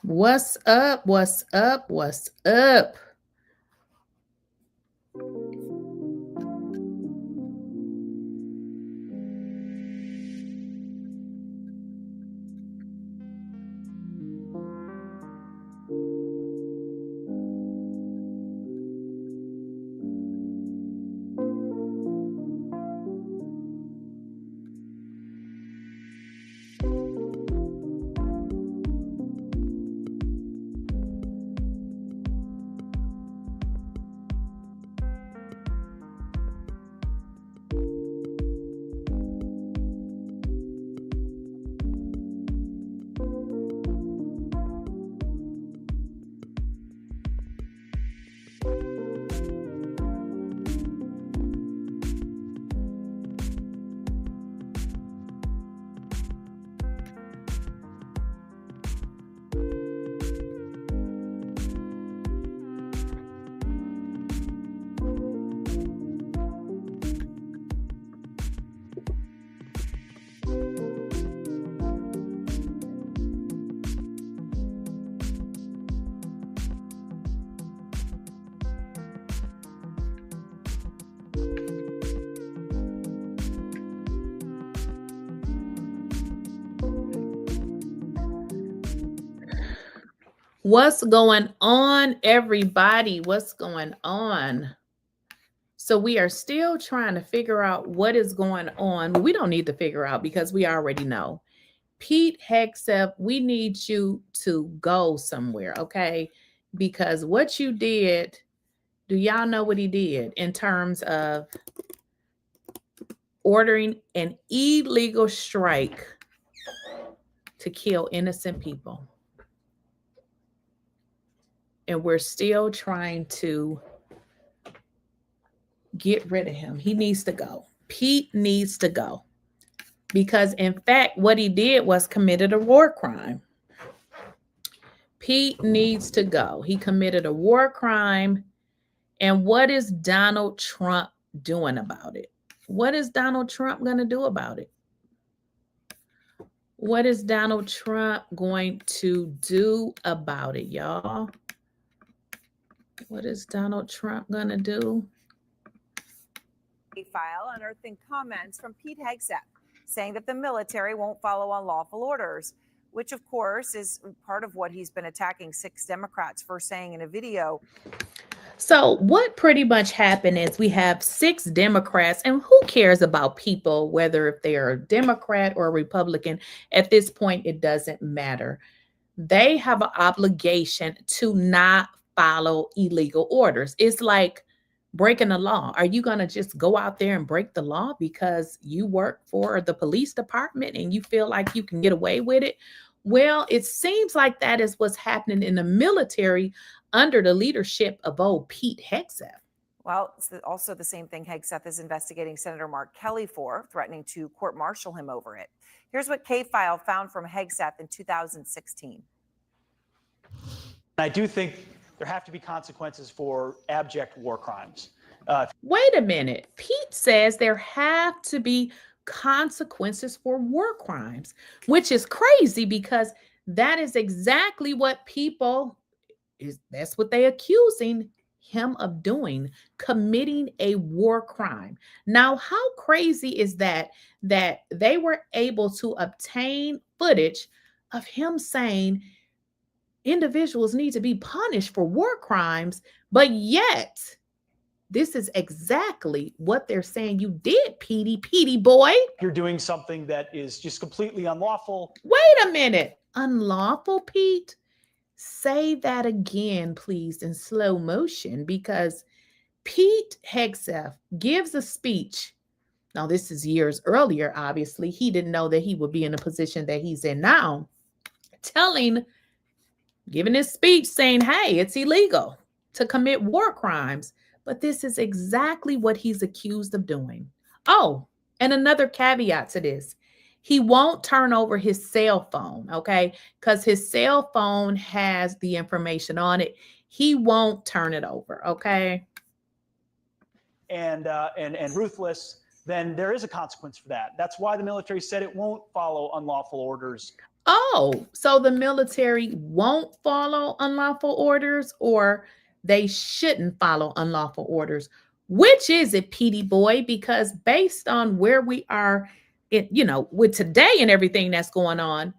What's up? What's up? What's up? What's going on, everybody? What's going on? So we are still trying to figure out what is going on. We don't need to figure out because we already know. Pete Hegseth, we need you to go somewhere, okay? Because what you did, do y'all know what he did in terms of ordering an illegal strike to kill innocent people? And we're still trying to get rid of him. He needs to go. Pete needs to go. Because in fact, what he did was committed a war crime. Pete needs to go. He committed a war crime. And what is Donald Trump doing about it? What is Donald Trump going to do about it? What is Donald Trump going to do about it, y'all? What is Donald Trump going to do? File unearthing comments from Pete Hegseth saying that the military won't follow unlawful orders, which of course is part of what he's been attacking 6 Democrats for saying in a video. So what pretty much happened is we have 6 Democrats, and who cares about people, whether if they are a Democrat or a Republican? At this point, it doesn't matter. They have an obligation to not follow illegal orders. It's like breaking the law. Are you going to just go out there and break the law because you work for the police department and you feel like you can get away with it? Well, it seems like that is what's happening in the military under the leadership of old Pete Hegseth. Well, it's also the same thing Hegseth is investigating Senator Mark Kelly for, threatening to court-martial him over it. Here's what K-File found from Hegseth in 2016. I do think there have to be consequences for abject war crimes. Wait a minute. Pete says there have to be consequences for war crimes, which is crazy because that is exactly what that's what they're accusing him of doing, committing a war crime. Now, how crazy is that they were able to obtain footage of him saying individuals need to be punished for war crimes, but yet this is exactly what they're saying you did, Petey boy. You're doing something that is just completely unlawful. Wait a minute. Unlawful, Pete? Say that again, please, in slow motion, because Pete Hegseth gives a speech. Now, this is years earlier, obviously. He didn't know that he would be in a position that he's in now, giving his speech saying, hey, it's illegal to commit war crimes. But this is exactly what he's accused of doing. Oh, and another caveat to this. He won't turn over his cell phone, okay? Because his cell phone has the information on it. He won't turn it over, okay? And ruthless, then there is a consequence for that. That's why the military said it won't follow unlawful orders. Oh, so the military won't follow unlawful orders, or they shouldn't follow unlawful orders? Which is it, Petey boy? Because based on where we are, with today and everything that's going on,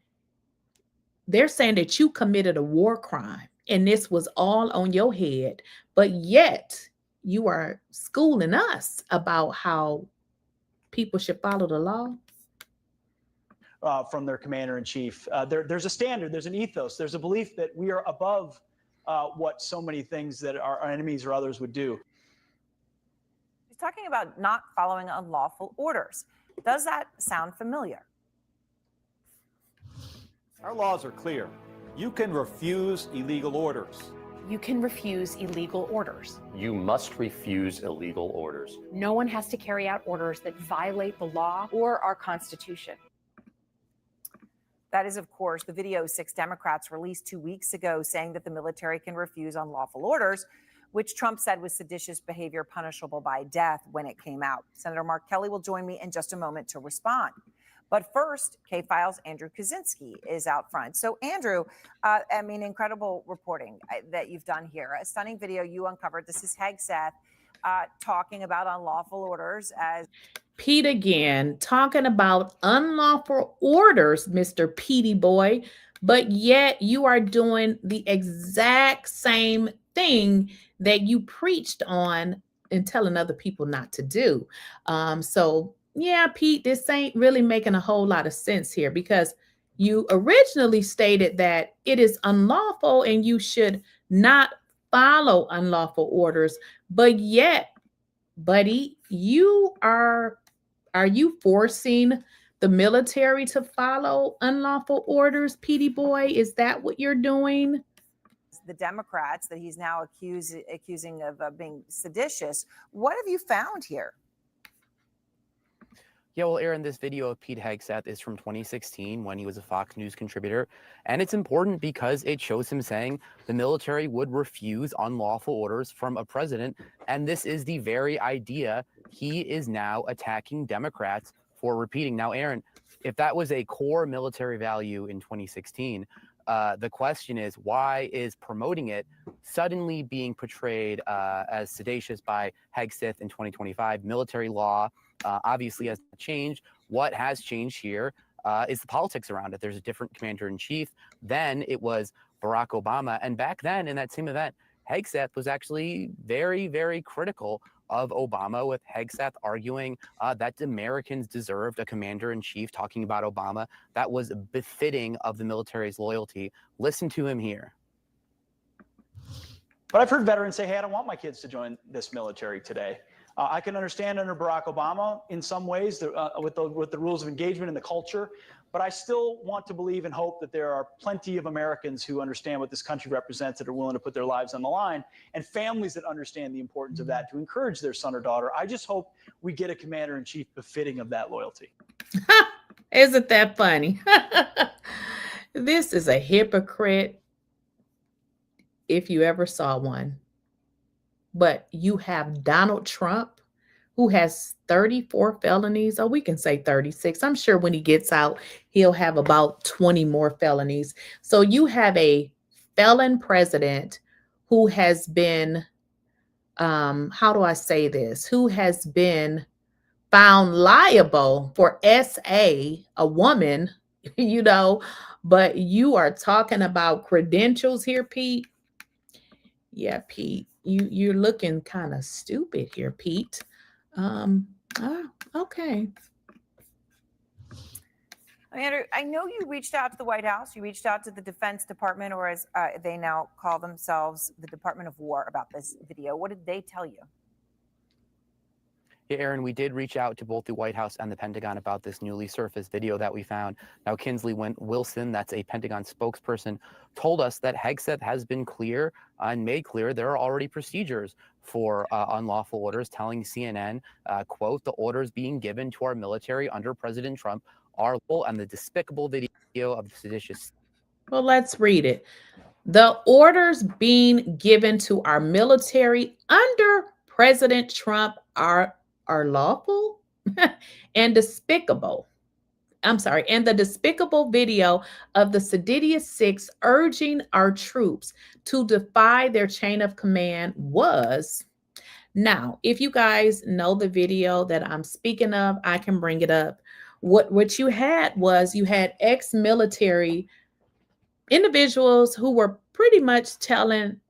they're saying that you committed a war crime and this was all on your head, but yet you are schooling us about how people should follow the law. From their commander in chief. There's a standard, there's an ethos, there's a belief that we are above what so many things that our enemies or others would do. He's talking about not following unlawful orders. Does that sound familiar? Our laws are clear. You can refuse illegal orders. You can refuse illegal orders. You must refuse illegal orders. No one has to carry out orders that violate the law or our Constitution. That is, of course, the video 6 Democrats released 2 weeks ago saying that the military can refuse unlawful orders, which Trump said was seditious behavior punishable by death when it came out. Senator Mark Kelly will join me in just a moment to respond. But first, K-File's Andrew Kaczynski is out front. So, Andrew, incredible reporting that you've done here. A stunning video you uncovered. This is Hegseth talking about unlawful orders as... Pete again, talking about unlawful orders, Mr. Petey boy, but yet you are doing the exact same thing that you preached on and telling other people not to do. So yeah, Pete, this ain't really making a whole lot of sense here, because you originally stated that it is unlawful and you should not follow unlawful orders, but yet, buddy, are you forcing the military to follow unlawful orders, Petey boy? Is that what you're doing? The Democrats that he's now accusing of being seditious. What have you found here? Yeah, well, Aaron, this video of Pete Hegseth is from 2016 when he was a Fox News contributor. And it's important because it shows him saying the military would refuse unlawful orders from a president. And this is the very idea he is now attacking Democrats for repeating. Now, Aaron, if that was a core military value in 2016, the question is, why is promoting it suddenly being portrayed as seditious by Hegseth in 2025? Military law obviously has changed. What has changed here is the politics around it. There's a different commander-in-chief. Then it was Barack Obama. And back then, in that same event, Hegseth was actually very, very critical of Obama, with Hegseth arguing that Americans deserved a commander-in-chief, talking about Obama that was befitting of the military's loyalty. Listen to him here. But I've heard veterans say, hey, I don't want my kids to join this military today. I can understand under Barack Obama in some ways with the rules of engagement and the culture, but I still want to believe and hope that there are plenty of Americans who understand what this country represents, that are willing to put their lives on the line, and families that understand the importance of that to encourage their son or daughter. I just hope we get a commander-in-chief befitting of that loyalty. Isn't that funny? This is a hypocrite if you ever saw one. But you have Donald Trump, who has 34 felonies. Oh, we can say 36. I'm sure when he gets out, he'll have about 20 more felonies. So you have a felon president who has been, how do I say this? Who has been found liable for SA, a woman, but you are talking about credentials here, Pete. Yeah, Pete, you're looking kind of stupid here, Pete. Okay. Andrew, I know you reached out to the White House. You reached out to the Defense Department, or as they now call themselves, the Department of War, about this video. What did they tell you? Yeah, Aaron, we did reach out to both the White House and the Pentagon about this newly surfaced video that we found. Now, Kinsley Wilson, that's a Pentagon spokesperson, told us that Hegseth has been clear and made clear there are already procedures for unlawful orders, telling CNN, quote, the orders being given to our military under President Trump are full, and the despicable video of the seditious. Well, let's read it. The orders being given to our military under President Trump are lawful and despicable. and the despicable video of the Seditious Six urging our troops to defy their chain of command was. Now, if you guys know the video that I'm speaking of, I can bring it up. What you had was you had ex-military individuals who were pretty much telling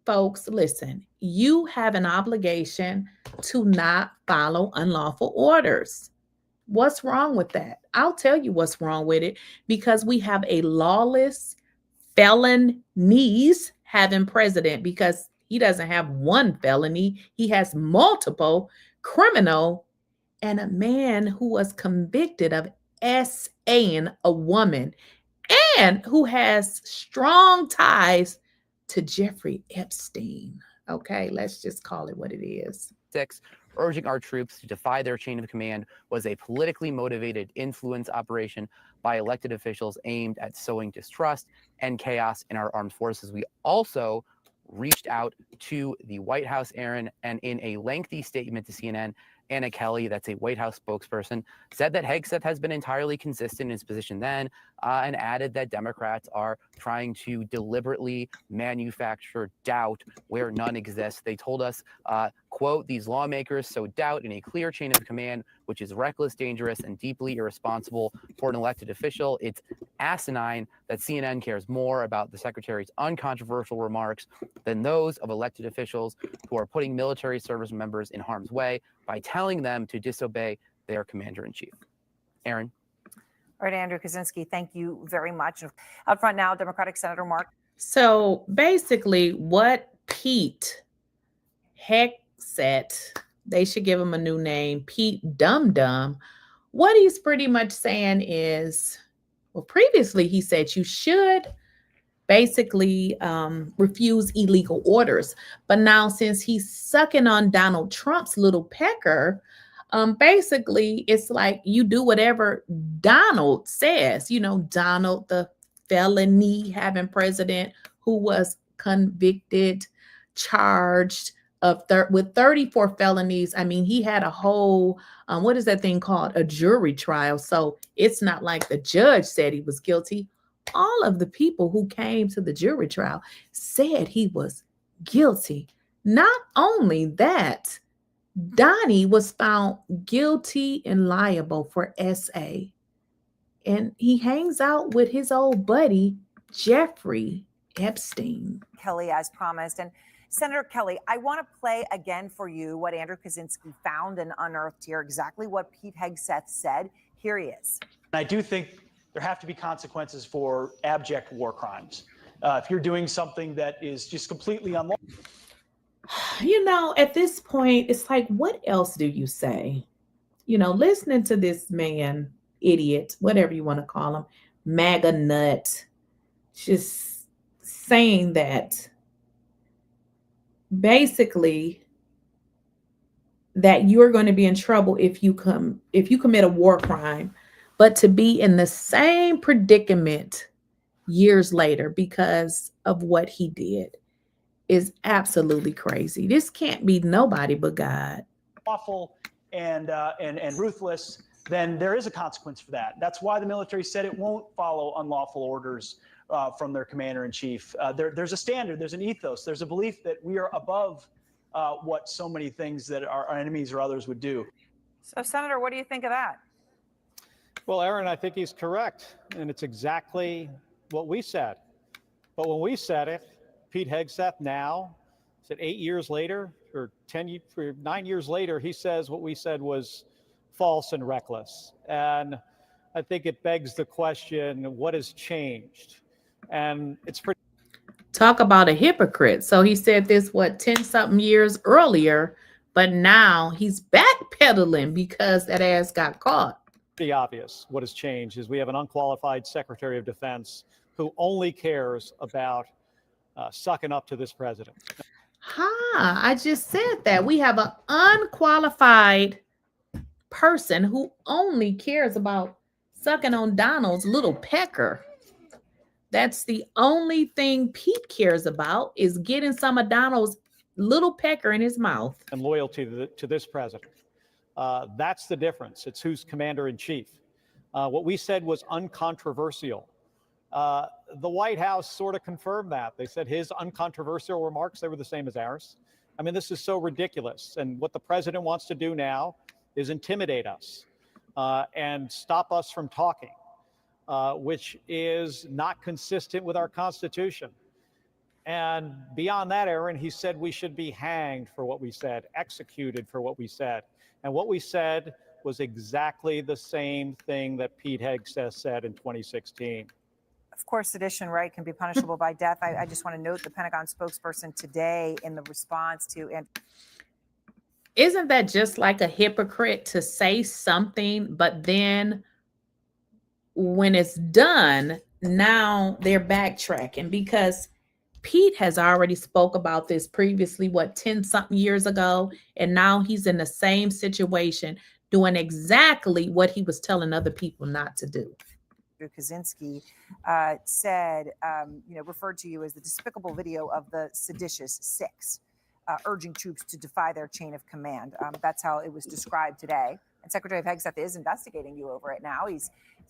folks, listen, you have an obligation to not follow unlawful orders. What's wrong with that? I'll tell you what's wrong with it, because we have a lawless felonies having president, because he doesn't have one felony. He has multiple criminal, and a man who was convicted of S.A.ing a woman and who has strong ties to Jeffrey Epstein. Okay, let's just call it what it is. Six, urging our troops to defy their chain of command was a politically motivated influence operation by elected officials aimed at sowing distrust and chaos in our armed forces. We also reached out to the White House, Aaron, and in a lengthy statement to CNN, Anna Kelly, that's a White House spokesperson, said that Hegseth has been entirely consistent in his position then, and added that Democrats are trying to deliberately manufacture doubt where none exists. They told us, quote, these lawmakers sow doubt in a clear chain of command, which is reckless, dangerous, and deeply irresponsible for an elected official. It's asinine that CNN cares more about the secretary's uncontroversial remarks than those of elected officials who are putting military service members in harm's way by telling them to disobey their commander-in-chief. Aaron. All right, Andrew Kaczynski, thank you very much. Out front now, Democratic Senator Mark. So basically what Pete Hegseth, they should give him a new name, Pete Dum Dum, what he's pretty much saying is, well, previously he said you should basically refuse illegal orders. But now since he's sucking on Donald Trump's little pecker, basically it's like you do whatever Donald says. You know, Donald, the felony having president who was convicted, charged of with 34 felonies. I mean, he had a whole, what is that thing called? A jury trial. So it's not like the judge said he was guilty. All of the people who came to the jury trial said he was guilty. Not only that, Donnie was found guilty and liable for SA. And he hangs out with his old buddy, Jeffrey Epstein. Kelly, as promised. And Senator Kelly, I want to play again for you what Andrew Kaczynski found and unearthed here, exactly what Pete Hegseth said. Here he is. I do think there have to be consequences for abject war crimes. If you're doing something that is just completely unlawful. You know, at this point, it's like, what else do you say? You know, listening to this man, idiot, whatever you want to call him, MAGA nut, just saying that basically that you're going to be in trouble if you commit a war crime, but to be in the same predicament years later because of what he did is absolutely crazy. This can't be nobody but God. Awful and ruthless, then there is a consequence for that. That's why the military said it won't follow unlawful orders from their commander-in-chief. There's a standard, there's an ethos, there's a belief that we are above what so many things that our enemies or others would do. So, Senator, what do you think of that? Well, Aaron, I think he's correct, and it's exactly what we said. But when we said it, Pete Hegseth now, said 8 years later or 9 years later, he says what we said was false and reckless. And I think it begs the question, what has changed? And it's pretty. Talk about a hypocrite. So he said this, 10-something years earlier, but now he's backpedaling because that ass got caught. Pretty obvious what has changed is we have an unqualified Secretary of Defense who only cares about sucking up to this president. I just said that. We have an unqualified person who only cares about sucking on Donald's little pecker. That's the only thing Pete cares about, is getting some of Donald's little pecker in his mouth. And loyalty to this president. That's the difference. It's who's commander in chief. What we said was uncontroversial. The White House sort of confirmed that. They said his uncontroversial remarks, they were the same as ours. I mean, this is so ridiculous. And what the president wants to do now is intimidate us and stop us from talking, which is not consistent with our Constitution. And beyond that, Aaron, he said we should be hanged for what we said, executed for what we said. And what we said was exactly the same thing that Pete Hegseth said in 2016. Of course, sedition, right, can be punishable by death. I just want to note the Pentagon spokesperson today in the response to. And isn't that just like a hypocrite to say something, but then when it's done, now they're backtracking? Because Pete has already spoke about this previously, 10-something years ago, and now he's in the same situation doing exactly what he was telling other people not to do. Kaczynski said, referred to you as the despicable video of the seditious six, urging troops to defy their chain of command. That's how it was described today. And Secretary Hegseth is investigating you over it now.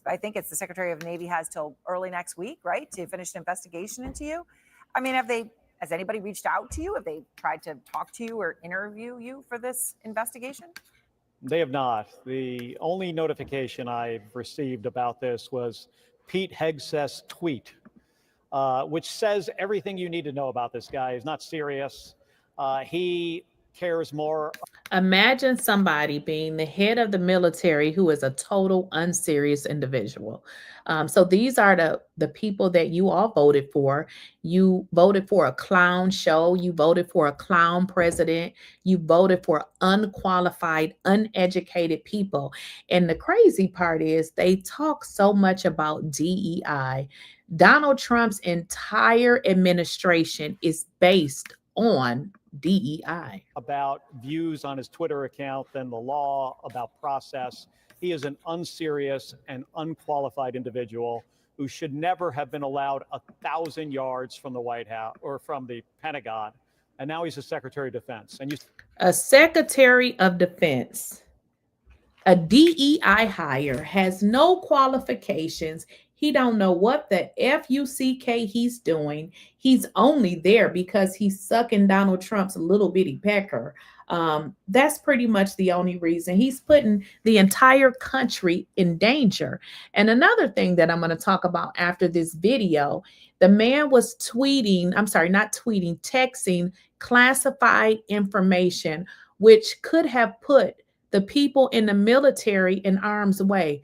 I think it's the Secretary of the Navy has till early next week, right, to finish an investigation into you. I mean, has anybody reached out to you? Have they tried to talk to you or interview you for this investigation? They have not. The only notification I've received about this was Pete Hegseth's tweet, which says everything you need to know about this guy. He's not serious. He cares more. Imagine somebody being the head of the military who is a total unserious individual. So these are the people that you all voted for. You voted for a clown show. You voted for a clown president. You voted for unqualified, uneducated people. And the crazy part is they talk so much about DEI. Donald Trump's entire administration is based on DEI. About views on his Twitter account than the law, about process. He is an unserious and unqualified individual who should never have been allowed 1,000 yards from the White House or from the Pentagon. And now he's a Secretary of Defense. And a Secretary of Defense, a DEI hire, has no qualifications. He don't know what the F-U-C-K he's doing. He's only there because he's sucking Donald Trump's little bitty pecker. That's pretty much the only reason. He's putting the entire country in danger. And another thing that I'm going to talk about after this video, the man was texting classified information, which could have put the people in the military in harm's way.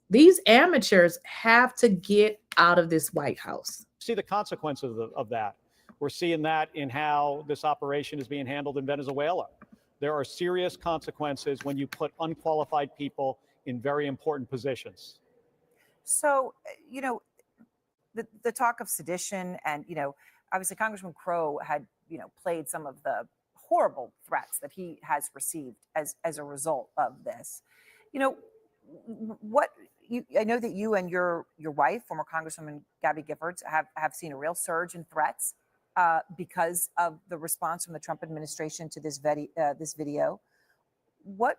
These amateurs have to get out of this White House. See the consequences of that. We're seeing that in how this operation is being handled in Venezuela. There are serious consequences when you put unqualified people in very important positions. So, the talk of sedition and, obviously Congressman Crow had, played some of the horrible threats that he has received as a result of this. I know that you and your wife, former Congresswoman Gabby Giffords, have seen a real surge in threats because of the response from the Trump administration to this video. What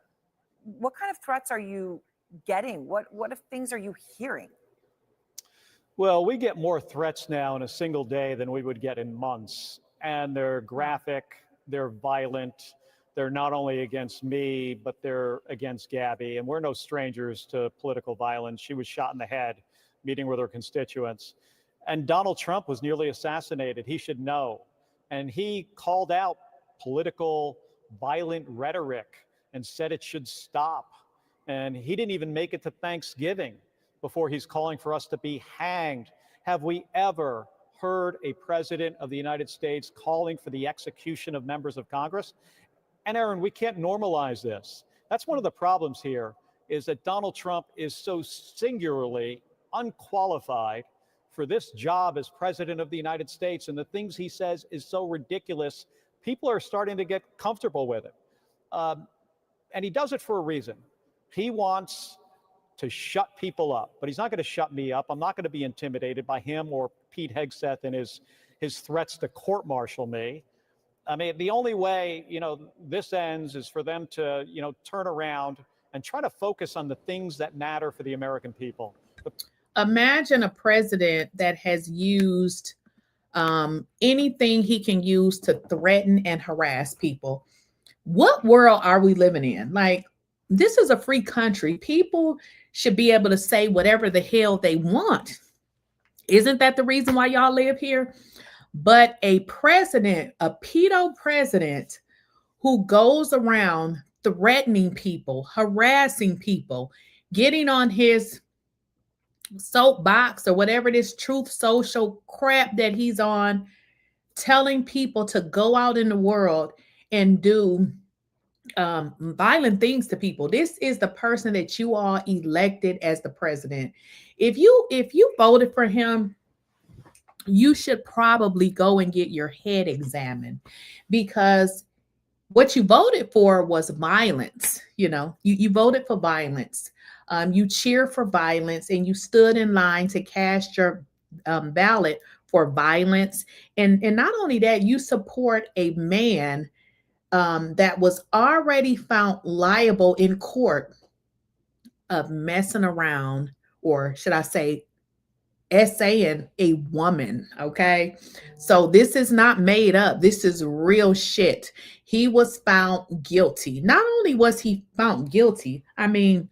kind of threats are you getting? What things are you hearing? Well, we get more threats now in a single day than we would get in months, and they're graphic, they're violent. They're not only against me, but they're against Gabby. And we're no strangers to political violence. She was shot in the head meeting with her constituents. And Donald Trump was nearly assassinated. He should know. And he called out political violent rhetoric and said it should stop. And he didn't even make it to Thanksgiving before he's calling for us to be hanged. Have we ever heard a president of the United States calling for the execution of members of Congress? And Aaron, we can't normalize this. That's one of the problems here, is that Donald Trump is so singularly unqualified for this job as president of the United States. And the things he says is so ridiculous. People are starting to get comfortable with it. And he does it for a reason. He wants to shut people up, but he's not going to shut me up. I'm not going to be intimidated by him or Pete Hegseth and his threats to court-martial me. I mean, the only way, this ends is for them to, turn around and try to focus on the things that matter for the American people. Imagine a president that has used anything he can use to threaten and harass people. What world are we living in? Like, this is a free country. People should be able to say whatever the hell they want. Isn't that the reason why y'all live here? But a president, a pedo president who goes around threatening people, harassing people, getting on his soapbox or whatever this truth social crap that he's on, telling people to go out in the world and do violent things to people. This is the person that you all elected as the president. If you voted for him, you should probably go and get your head examined, because what you voted for was violence. You voted for violence. You cheer for violence, and you stood in line to cast your ballot for violence. And not only that, you support a man that was already found liable in court of messing around, or should I say, essaying a woman. Okay. So this is not made up. This is real shit. He was found guilty. Not only was he found guilty, I mean,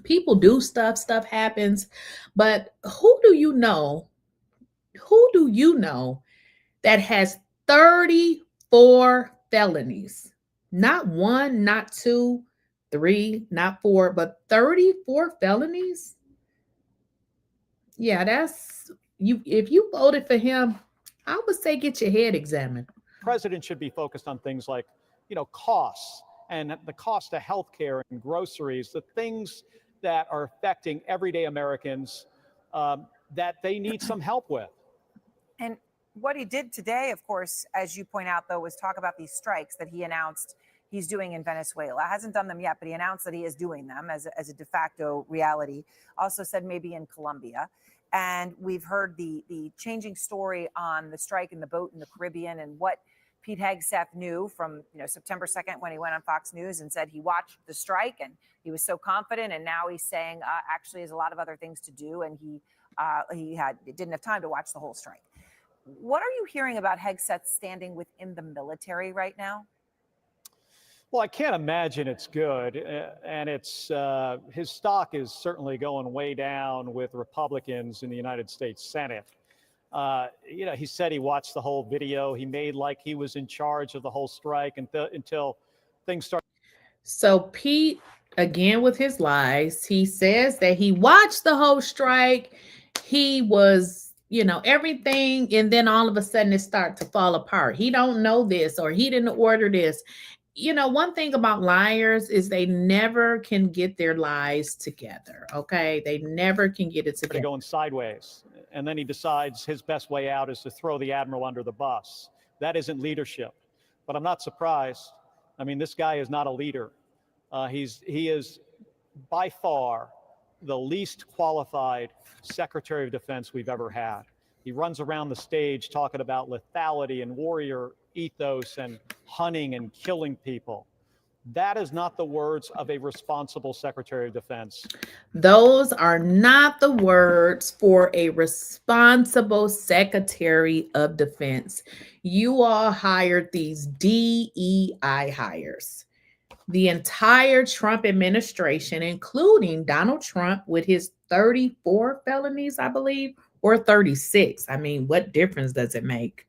people do stuff happens, but who do you know that has 34 felonies? Not one, not two, three, not four, but 34 felonies? Yeah, that's you. If you voted for him, I would say get your head examined. The president should be focused on things like, costs and the cost of healthcare and groceries, the things that are affecting everyday Americans that they need some help with. And what he did today, of course, as you point out, though, was talk about these strikes that he announced he's doing in Venezuela. Hasn't done them yet, but he announced that he is doing them as a de facto reality. Also said maybe in Colombia. And we've heard the changing story on the strike in the boat in the Caribbean, and what Pete Hegseth knew from September 2nd when he went on Fox News and said he watched the strike and he was so confident. And now he's saying actually there's a lot of other things to do, and he didn't have time to watch the whole strike. What are you hearing about Hegseth's standing within the military right now? Well, I can't imagine it's good, and it's his stock is certainly going way down with Republicans in the United States Senate. He said he watched the whole video. He made like he was in charge of the whole strike until things started. So Pete, again with his lies, he says that he watched the whole strike. He was, everything, and then all of a sudden it started to fall apart. He don't know this, or he didn't order this. One thing about liars is they never can get their lies together. Okay. They never can get it together. Going sideways. And then he decides his best way out is to throw the admiral under the bus. That isn't leadership. But I'm not surprised. I mean, this guy is not a leader. He is by far the least qualified Secretary of Defense we've ever had. He runs around the stage talking about lethality and warrior ethos and hunting and killing people. That is not the words of a responsible Secretary of Defense. Those are not the words for a responsible Secretary of Defense. You all hired these DEI hires. The entire Trump administration, including Donald Trump with his 34 felonies, I believe, or 36. I mean, what difference does it make?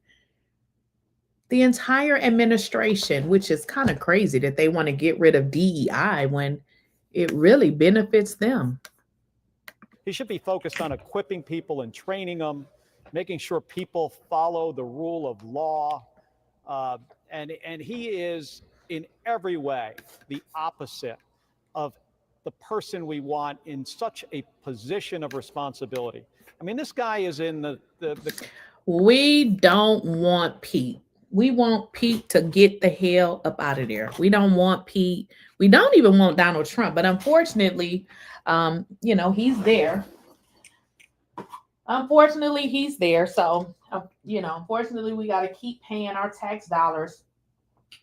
The entire administration, which is kind of crazy that they want to get rid of DEI when it really benefits them. He should be focused on equipping people and training them, making sure people follow the rule of law. And he is in every way the opposite of the person we want in such a position of responsibility. I mean, this guy is in the We don't want Pete. We want Pete to get the hell up out of there. We don't want Pete. We don't even want Donald Trump. But unfortunately, he's there. Unfortunately, he's there. So, unfortunately, we got to keep paying our tax dollars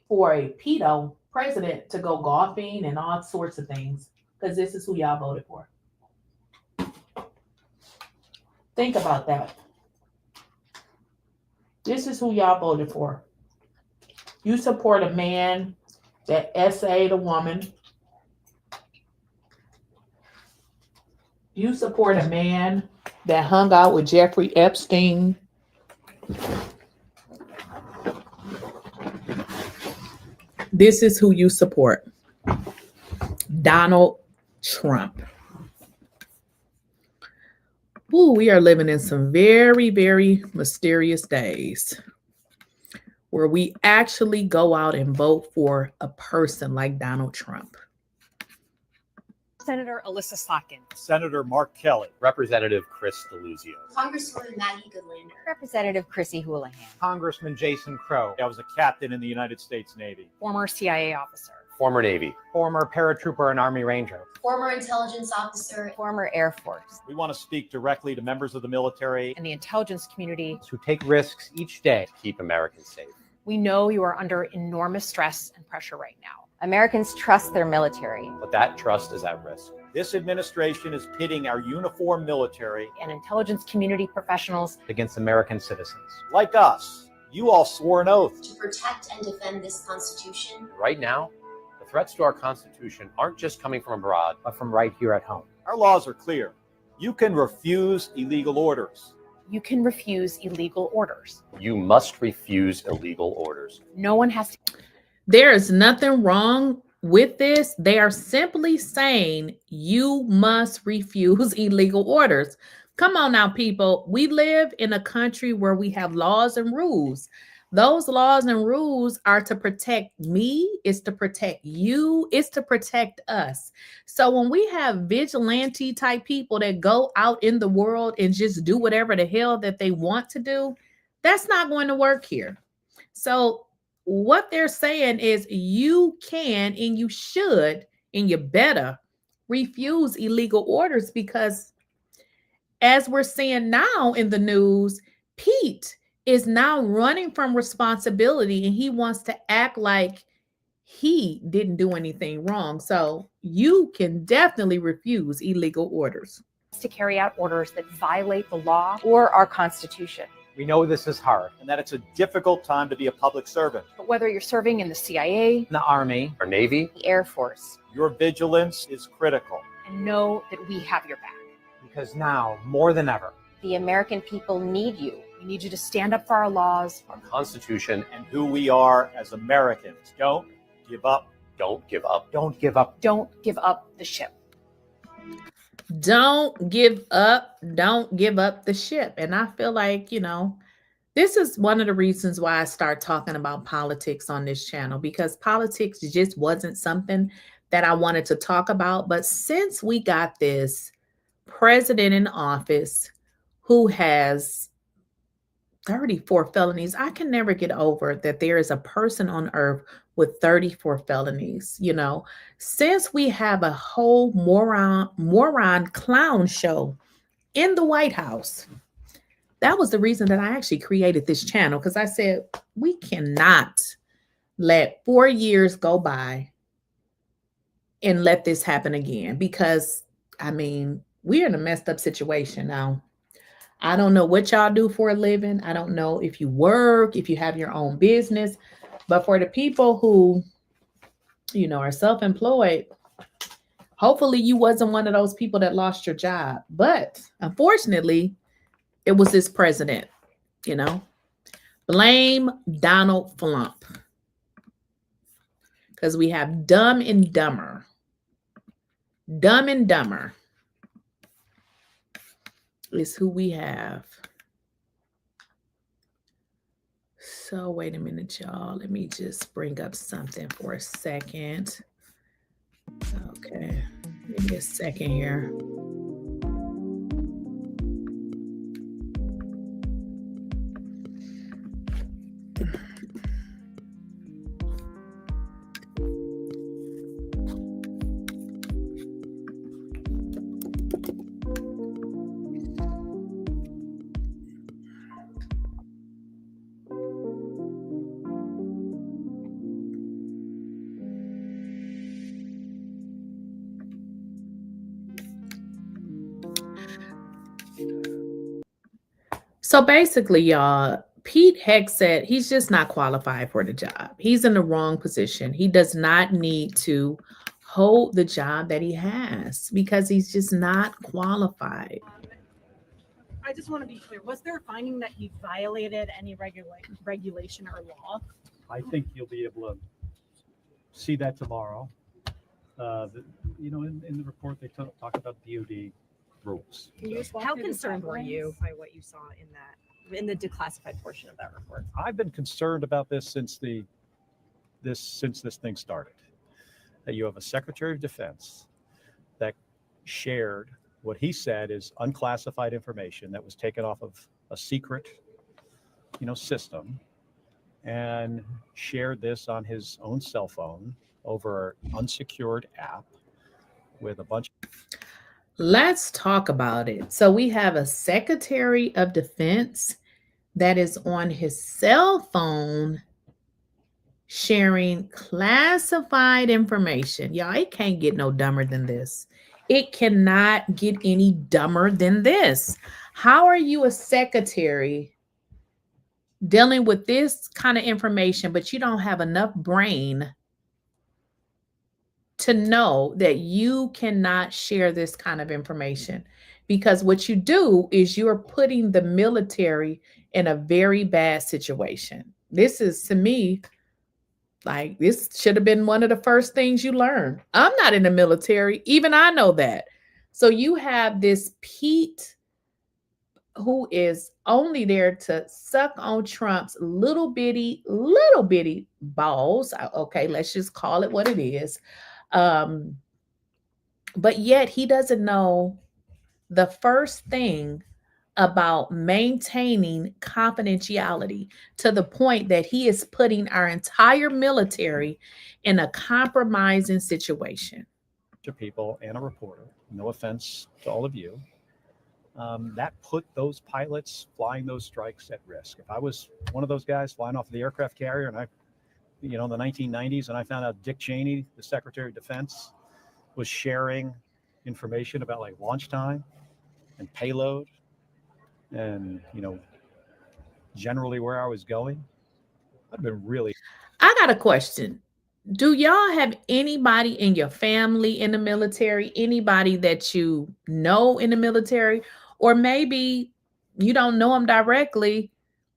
for a pedo president to go golfing and all sorts of things because this is who y'all voted for. Think about that. This is who y'all voted for. You support a man that essayed a woman. You support a man that hung out with Jeffrey Epstein. This is who you support. Donald Trump. Ooh, we are living in some very, very mysterious days where we actually go out and vote for a person like Donald Trump. Senator Alyssa Slotkin. Senator Mark Kelly. Representative Chris Deluzio. Congresswoman Maggie Goodlander. Representative Chrissy Houlihan. Congressman Jason Crow. I was a captain in the United States Navy. Former CIA officer. Former Navy. Former paratrooper and Army Ranger. Former intelligence officer. Former Air Force. We want to speak directly to members of the military And the intelligence community. Who take risks each day. Keep Americans safe. We know you are under enormous stress and pressure right now. Americans trust their military. But that trust is at risk. This administration is pitting our uniformed military And intelligence community professionals Against American citizens. like us. You all swore an oath. To protect and defend this Constitution. Right now, the threats to our Constitution aren't just coming from abroad. But from right here at home. Our laws are clear. You can refuse illegal orders. You can refuse illegal orders. You must refuse illegal orders. No one has to. There is nothing wrong with this. They are simply saying you must refuse illegal orders. Come on now, people. We live in a country where we have laws and rules. Those laws and rules are to protect me, it's to protect you, it's to protect us. So when we have vigilante type people that go out in the world and just do whatever the hell that they want to do, that's not going to work here. So what they're saying is you can and you should and you better refuse illegal orders, because as we're seeing now in the news, Pete is now running from responsibility and he wants to act like he didn't do anything wrong. So you can definitely refuse illegal orders. To carry out orders that violate the law or our Constitution. We know this is hard. And that it's a difficult time to be a public servant. But whether you're serving in the CIA, In the Army. Our Navy. the Air Force, Your vigilance is critical. and know that we have your back. Because now, more than ever, The American people need you. We need you to stand up for our laws. Our Constitution. And who we are as Americans. Don't give up. Don't give up. don't give up. Don't give up the ship. Don't give up. Don't give up the ship. And I feel like, this is one of the reasons why I start talking about politics on this channel, because politics just wasn't something that I wanted to talk about. But since we got this president in office who has 34 felonies, I can never get over that there is a person on earth with 34 felonies. Since we have a whole moron clown show in the White House, that was the reason that I actually created this channel, because I said we cannot let 4 years go by and let this happen again, because we're in a messed up situation now. I don't know what y'all do for a living. I don't know if you work, if you have your own business, but for the people who, are self-employed, hopefully you wasn't one of those people that lost your job. But unfortunately, it was this president, Blame Donald Flump. Because we have Dumb and Dumber. Dumb and Dumber is who we have. So wait a minute, y'all. Let me just bring up something for a second. Okay, give me a second here. So basically, y'all, Pete Hegseth, he's just not qualified for the job. He's in the wrong position. He does not need to hold the job that he has because he's just not qualified. I just want to be clear. Was there a finding that he violated any regulation or law? I think you'll be able to see that tomorrow. In the report, they talk about DOD rules. Can you just How concerned were you by what you saw in the declassified portion of that report? I've been concerned about this since this thing started. That you have a Secretary of Defense that shared what he said is unclassified information that was taken off of a secret, system, and shared this on his own cell phone over an unsecured app with a bunch. Let's talk about it. So we have a Secretary of Defense that is on his cell phone sharing classified information. Y'all, it can't get no dumber than this. It cannot get any dumber than this. How are you a secretary dealing with this kind of information, but you don't have enough brain to know that you cannot share this kind of information? Because what you do is you're putting the military in a very bad situation. This is, to me, like, this should have been one of the first things you learned. I'm not in the military. Even I know that. So you have this Pete who is only there to suck on Trump's little bitty balls. Okay, let's just call it what it is. But yet he doesn't know the first thing about maintaining confidentiality to the point that he is putting our entire military in a compromising situation. To people and a reporter, no offense to all of you, that put those pilots flying those strikes at risk. If I was one of those guys flying off the aircraft carrier and in the 1990s, and I found out Dick Cheney, the Secretary of Defense, was sharing information about like launch time and payload and, generally where I was going, I'd been really. I got a question. Do y'all have anybody in your family in the military, anybody that you know in the military, or maybe you don't know them directly?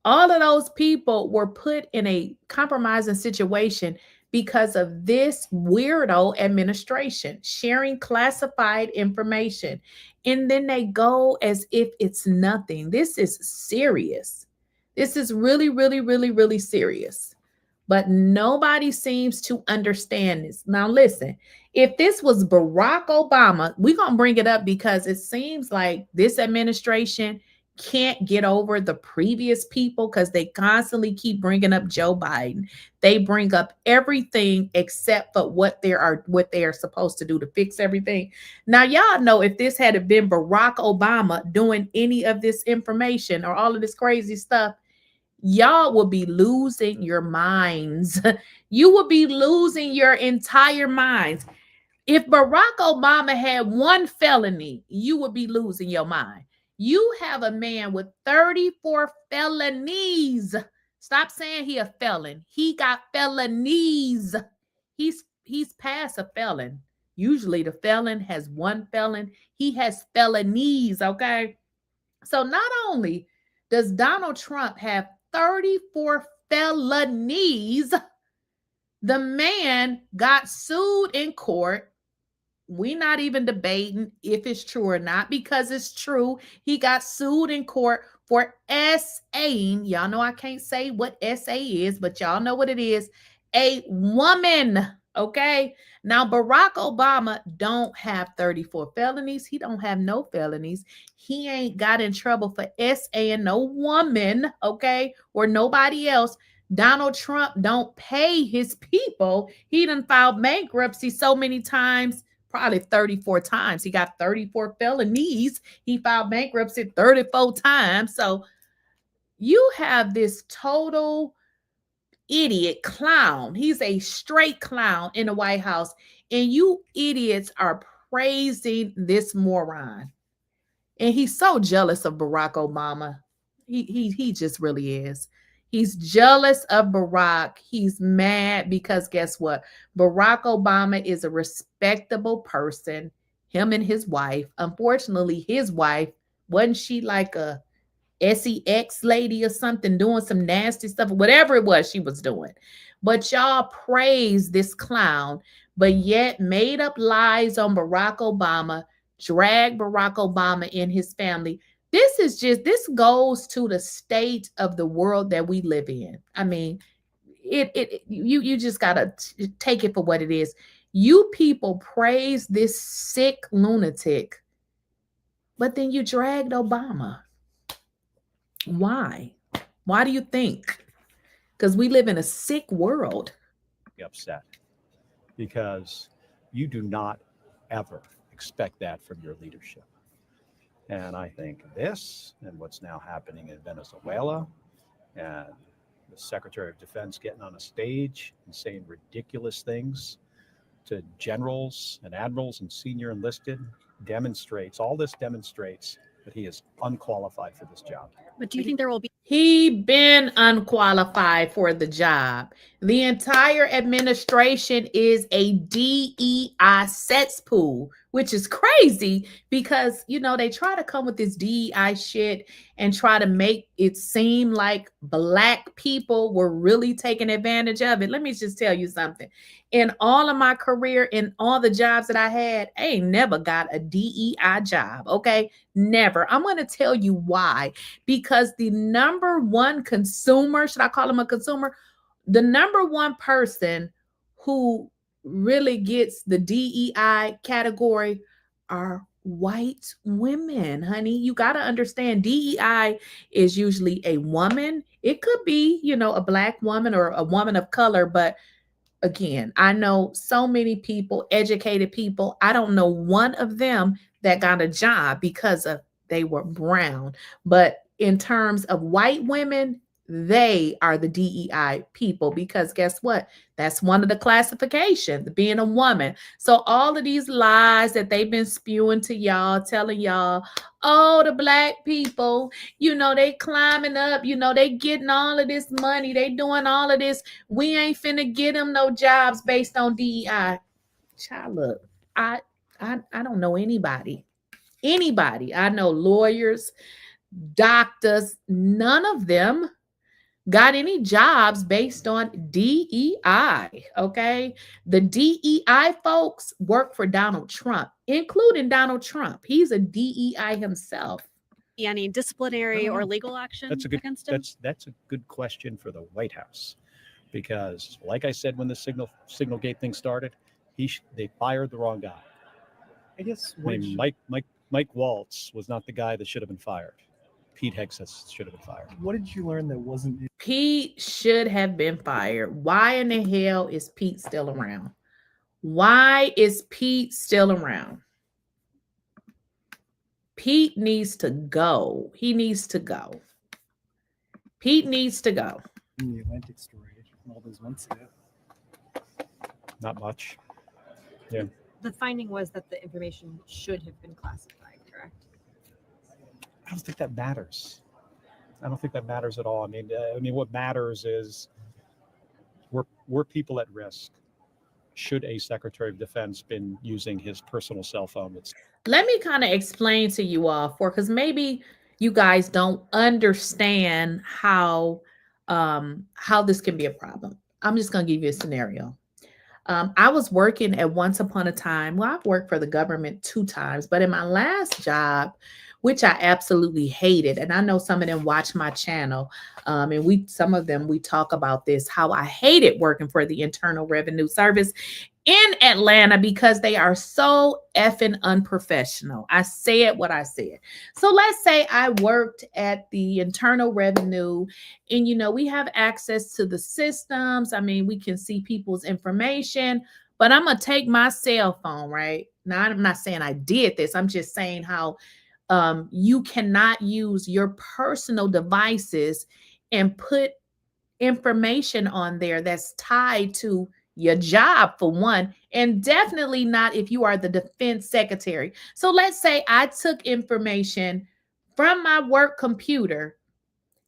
All of those people were put in a compromising situation because of this weirdo administration sharing classified information. And then they go as if it's nothing. This is serious. This is really, really, really, really serious. But nobody seems to understand this. Now, listen, if this was Barack Obama, we're going to bring it up because it seems like this administration can't get over the previous people because they constantly keep bringing up Joe Biden. They bring up everything except for what they are supposed to do to fix everything. Now, y'all know if this had been Barack Obama doing any of this information or all of this crazy stuff, y'all will be losing your minds. You will be losing your entire minds. If Barack Obama had one felony, you would be losing your mind. You have a man with 34 felonies. Stop saying he a felon. He got felonies. He's past a felon. Usually the felon has one felon. He has felonies, okay? So not only does Donald Trump have 34 felonies, the man got sued in court. We're not even debating if it's true or not because it's true. He got sued in court for SAing. Y'all know I can't say what SA is, but y'all know what it is. A woman, okay? Now, Barack Obama don't have 34 felonies. He don't have no felonies. He ain't got in trouble for SAing no woman, okay? Or nobody else. Donald Trump don't pay his people. He done filed bankruptcy so many times. Probably 34 times. He got 34 felonies. He filed bankruptcy 34 times. So you have this total idiot clown. He's a straight clown in the White House. And you idiots are praising this moron. And he's so jealous of Barack Obama. He just really is. He's jealous of Barack. He's mad because guess what? Barack Obama is a respectable person. Him and his wife. Unfortunately, his wife wasn't she like a sex lady or something doing some nasty stuff, whatever it was she was doing. But y'all praise this clown, but yet made up lies on Barack Obama, drag Barack Obama and his family. This goes to the state of the world that we live in. I mean, you just gotta take it for what it is. You people praise this sick lunatic, but then you dragged Obama. Why? Why do you think? Because we live in a sick world. Upset because you do not ever expect that from your leadership. And I think this and what's now happening in Venezuela and the Secretary of Defense getting on a stage and saying ridiculous things to generals and admirals and senior enlisted demonstrates that he is unqualified for this job. But do you think there will be? He been unqualified for the job. The entire administration is a DEI cesspool, which is crazy because, you know, they try to come with this DEI shit and try to make it seem like Black people were really taking advantage of it. Let me just tell you something. In all of my career, in all the jobs that I had, I ain't never got a DEI job, okay? Never. I'm going to tell you why. Because the number one consumer, should I call him a consumer? The number one person who really gets the DEI category are white women, honey. You got to understand DEI is usually a woman. It could be, you know, a Black woman or a woman of color, but again, I know so many people, educated people. I don't know one of them that got a job because of they were brown. But in terms of white women, they are the DEI people because guess what? That's one of the classifications, being a woman. So all of these lies that they've been spewing to y'all, telling y'all, oh, the Black people, you know, they climbing up, you know, they getting all of this money, they doing all of this. We ain't finna get them no jobs based on DEI. Child, look, I don't know anybody. I know lawyers, doctors, none of them got any jobs based on DEI, okay? The DEI folks work for Donald Trump, including Donald Trump. He's a DEI himself. Any disciplinary or legal action against him? That's a good question for the White House because, like I said, when the Signalgate thing started, they fired the wrong guy. I guess Mike Waltz was not the guy that should have been fired. Pete Hegseth should have been fired. What did you learn that wasn't? Pete should have been fired. Why in the hell is Pete still around? Why is Pete still around? Pete needs to go. He needs to go. Pete needs to go. In the Atlantic story, all those months ago. Not much. Yeah. The finding was that the information should have been classified, correct? I don't think that matters. I don't think that matters at all. I mean, what matters is were people at risk? Should a Secretary of Defense been using his personal cell phone? Let me kind of explain to you all because maybe you guys don't understand how this can be a problem. I'm just going to give you a scenario. I was working at once upon a time. Well, I've worked for the government 2 times, but in my last job, which I absolutely hated, and I know some of them watch my channel, and some of them we talk about this, how I hated working for the Internal Revenue Service in Atlanta because they are so effing unprofessional. I said what I said. So let's say I worked at the Internal Revenue and, you know, we have access to the systems. I mean, we can see people's information, but I'm going to take my cell phone, right? Now, I'm not saying I did this. I'm just saying how you cannot use your personal devices and put information on there that's tied to your job, for one, and definitely not if you are the Defense Secretary. So let's say I took information from my work computer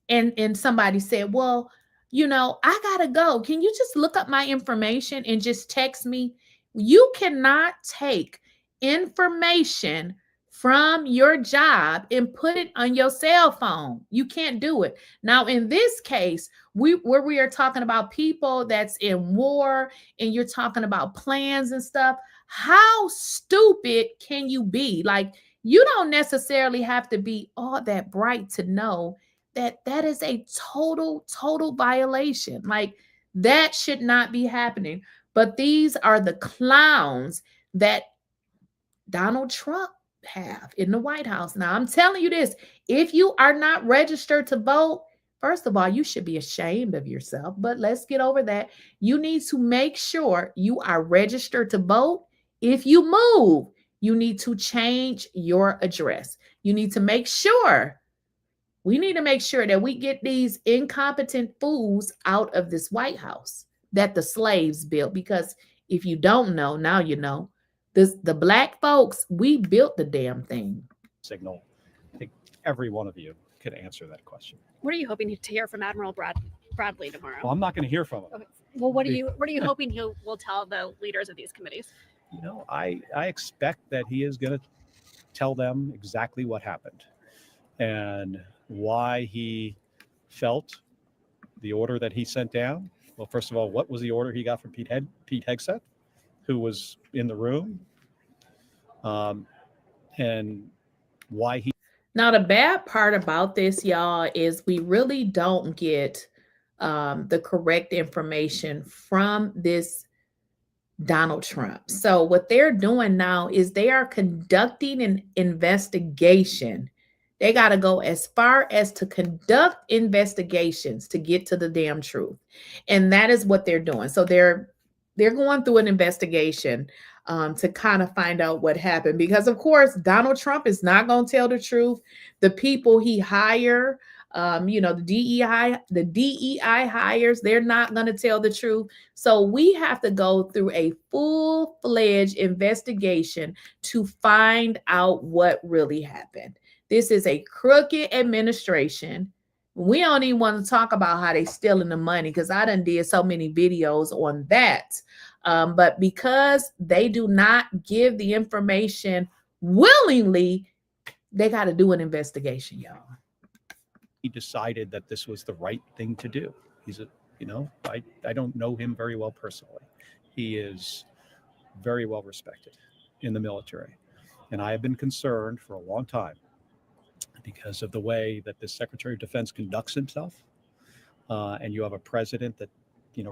and somebody said, well, I gotta go. Can you just look up my information and just text me? You cannot take information from your job and put it on your cell phone. You can't do it. Now, in this case, where we are talking about people that's in war and you're talking about plans and stuff, how stupid can you be? Like, you don't necessarily have to be all that bright to know that is a total violation. Like, that should not be happening. But these are the clowns that Donald Trump have in the White House. Now, I'm telling you this, if you are not registered to vote, first of all, you should be ashamed of yourself, but let's get over that. You need to make sure you are registered to vote. If you move, you need to change your address. You need to make sure We need to make sure that we get these incompetent fools out of this White House that the slaves built. Because if you don't know, now you know. The black folks, we built the damn thing. Signal. I think every one of you could answer that question. What are you hoping to hear from Admiral Bradley tomorrow? Well, I'm not going to hear from him. Okay. Well, what are you hoping he will tell the leaders of these committees? You know, I expect that he is going to tell them exactly what happened and why he felt the order that he sent down. Well, first of all, what was the order he got from Pete Hegseth, who was in the room, and why he. Now, the bad part about this, y'all, is we really don't get the correct information from this Donald Trump. So what they're doing now is they are conducting an investigation. They got to go as far as to conduct investigations to get to the damn truth. And that is what they're doing. So they're going through an investigation to kind of find out what happened. Because, of course, Donald Trump is not going to tell the truth. The people he hire, the DEI hires, they're not going to tell the truth. So we have to go through a full-fledged investigation to find out what really happened. This is a crooked administration. We don't even want to talk about how they stealing the money, because I done did so many videos on that. But because they do not give the information willingly, they got to do an investigation, y'all. He decided that this was the right thing to do. I don't know him very well personally. He is very well respected in the military. And I have been concerned for a long time because of the way that the Secretary of Defense conducts himself. And you have a president that,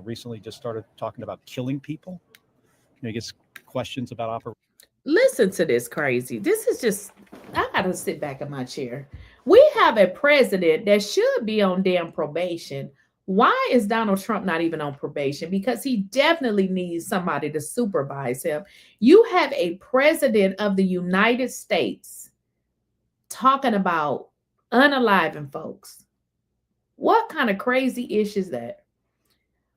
recently just started talking about killing people. He gets questions about operations. Listen to this crazy. This is just, I got to sit back in my chair. We have a president that should be on damn probation. Why is Donald Trump not even on probation? Because he definitely needs somebody to supervise him. You have a president of the United States talking about unaliving folks. What kind of crazy ish is that?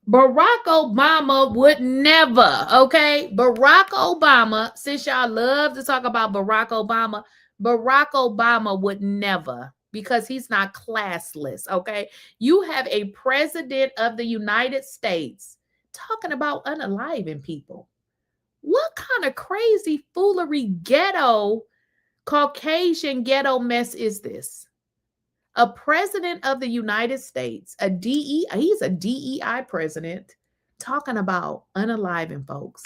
Barack Obama would never, okay? Barack Obama, since y'all love to talk about Barack Obama would never, because he's not classless, okay? You have a president of the United States talking about unaliving people. What kind of crazy foolery ghetto, Caucasian ghetto mess is this? A president of the United States, he's a DEI president, talking about unaliving folks.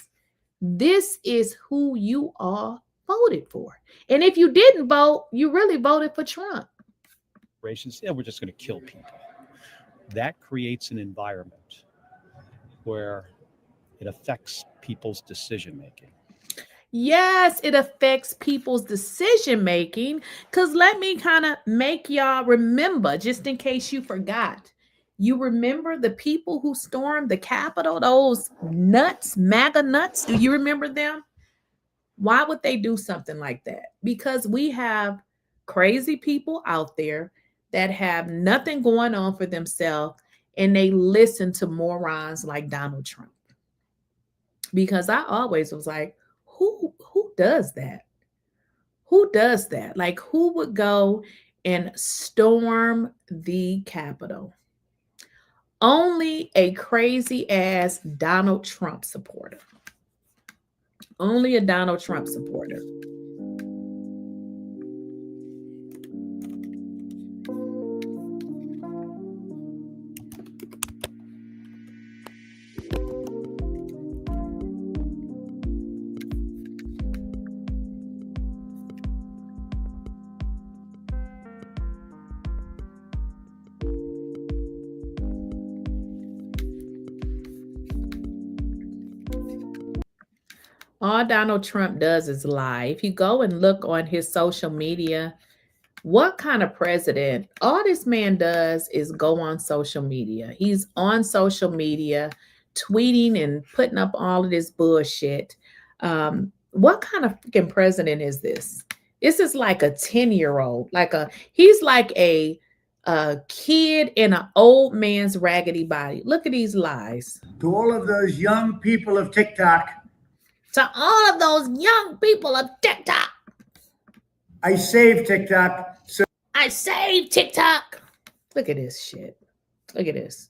This is who you all voted for. And if you didn't vote, you really voted for Trump. We're just going to kill people. That creates an environment where it affects people's decision making. Yes, it affects people's decision making, because let me kind of make y'all remember, just in case you forgot. You remember the people who stormed the Capitol, those nuts, MAGA nuts? Do you remember them? Why would they do something like that? Because we have crazy people out there that have nothing going on for themselves, and they listen to morons like Donald Trump. Because I always was like, who does that? Who does that? Like, who would go and storm the Capitol. Only a crazy ass Donald Trump supporter. Only a Donald Trump supporter. All Donald Trump does is lie. If you go and look on his social media, what kind of president? All this man does is go on social media. He's on social media, tweeting and putting up all of this bullshit. What kind of freaking president is this? This is like a 10-year-old. He's like a kid in an old man's raggedy body. Look at these lies. To all of those young people of TikTok, To all of those young people of TikTok, I saved TikTok. So I saved TikTok. Look at this shit. Look at this.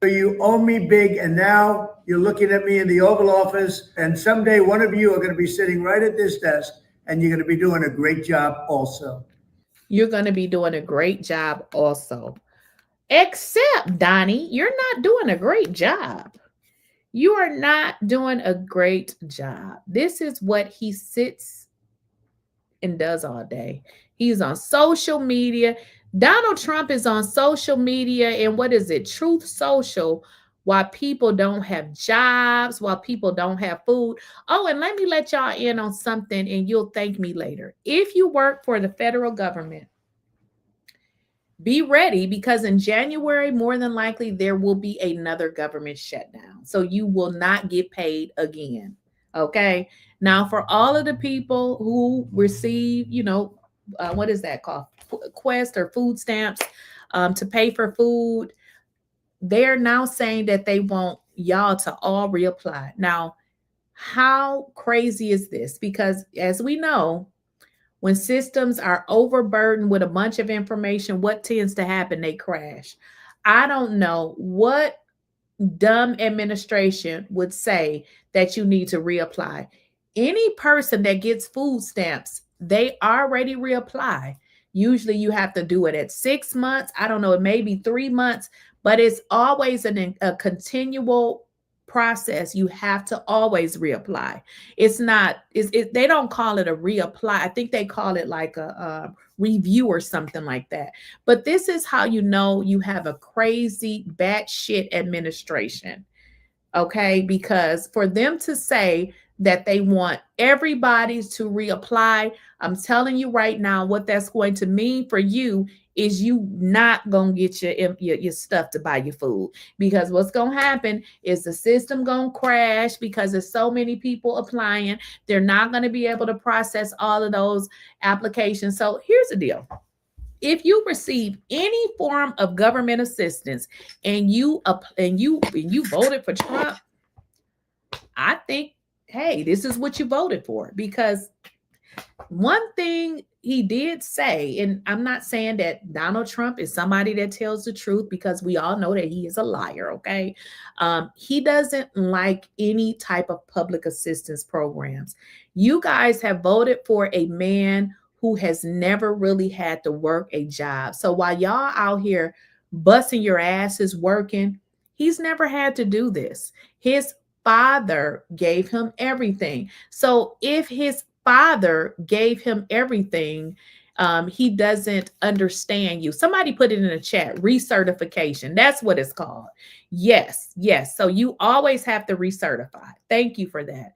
you owe me big, and now you're looking at me in the Oval Office, and someday one of you are going to be sitting right at this desk, and you're going to be doing a great job also. You're going to be doing a great job also. Except, Donnie, you're not doing a great job. You are not doing a great job. This is what he sits and does all day. He's on social media. Donald Trump is on social media and what is it? Truth Social, while people don't have jobs, while people don't have food. Oh, and let me let y'all in on something and you'll thank me later. If you work for the federal government, be ready because in January, more than likely, there will be another government shutdown. So you will not get paid again. Okay. Now, for all of the people who receive, what is that called? Quest or food stamps to pay for food, they're now saying that they want y'all to all reapply. Now, how crazy is this? Because as we know, when systems are overburdened with a bunch of information, what tends to happen? They crash. I don't know what dumb administration would say that you need to reapply. Any person that gets food stamps, they already reapply. Usually you have to do it at 6 months. I don't know, it may be 3 months, but it's always a continual process. You have to always reapply. It's not, they don't call it a reapply. I think they call it like a review or something like that. But this is how you know you have a crazy batshit administration. Okay, because for them to say that they want everybody to reapply, I'm telling you right now, what that's going to mean for you is you not going to get your stuff to buy your food, because what's going to happen is the system going to crash because there's so many people applying. They're not going to be able to process all of those applications. So here's the deal. If you receive any form of government assistance and you voted for Trump, I think, hey, this is what you voted for. Because one thing he did say, and I'm not saying that Donald Trump is somebody that tells the truth, because we all know that he is a liar, okay? He doesn't like any type of public assistance programs. You guys have voted for a man who has never really had to work a job. So while y'all out here busting your asses working, he's never had to do this. His father gave him everything. So if his father gave him everything, he doesn't understand you. Somebody put it in the chat, recertification. That's what it's called. Yes. So you always have to recertify. Thank you for that.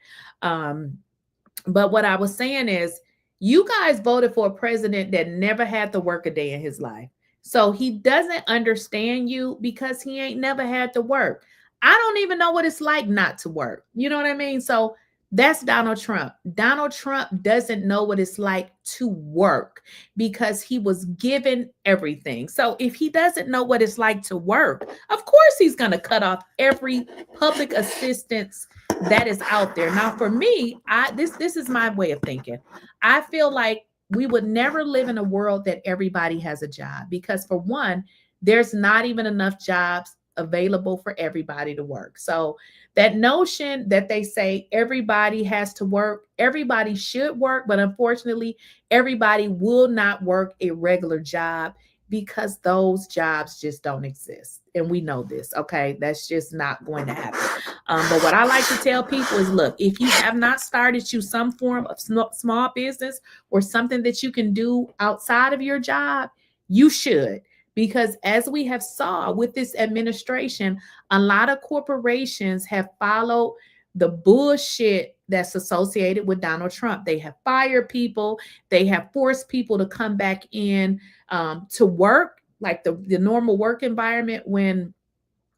But what I was saying is, you guys voted for a president that never had to work a day in his life. So he doesn't understand you because he ain't never had to work. I don't even know what it's like not to work. You know what I mean? So that's Donald Trump. Donald Trump doesn't know what it's like to work because he was given everything. So if he doesn't know what it's like to work, of course he's going to cut off every public assistance that is out there. Now, for me, this is my way of thinking. I feel like we would never live in a world that everybody has a job, because for one, there's not even enough jobs available for everybody to work. So that notion that they say everybody has to work, everybody should work, but unfortunately, everybody will not work a regular job because those jobs just don't exist. And we know this, okay? That's just not going to happen. But what I like to tell people is, look, if you have not started you some form of small business or something that you can do outside of your job, you should. Because as we have saw with this administration, a lot of corporations have followed the bullshit that's associated with Donald Trump. They have fired people. They have forced people to come back in to work, like the normal work environment, when,